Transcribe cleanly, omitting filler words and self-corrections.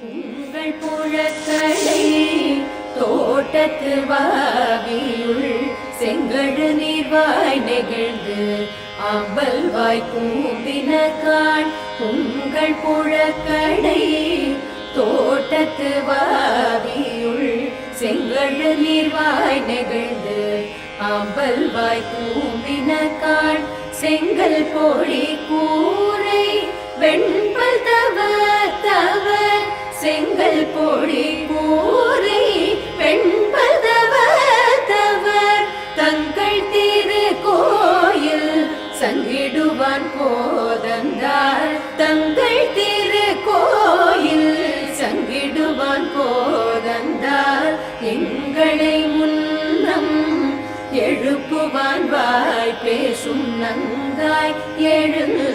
உங்கள் புழக்கடை தோட்டத்து வாவியுள் செங்கழு நீர்வாய் நெகிழ்ந்து அம்பல் வாய் கூம்பினகான். உங்கள் புழக்கடை தோட்டத்து வாவியுள் செங்கழு நீர்வாய் நெகிழ்ந்து அம்பல் வாய் கூம்பினகான். செங்கல் பொழி கூரை வெண்பல் தவர் தவர் செங்கல் பொழி கூரை வெண்பல் தவர் தவர் தங்கள் திரு கோயில் சங்கிடுவான் போதந்தார். தங்கள் திரு கோயில் சங்கிடுவான் போதந்தார். எங்களை முன்னம் எழுப்புவான் வாய் பேசும் நங்காய் எழுந்து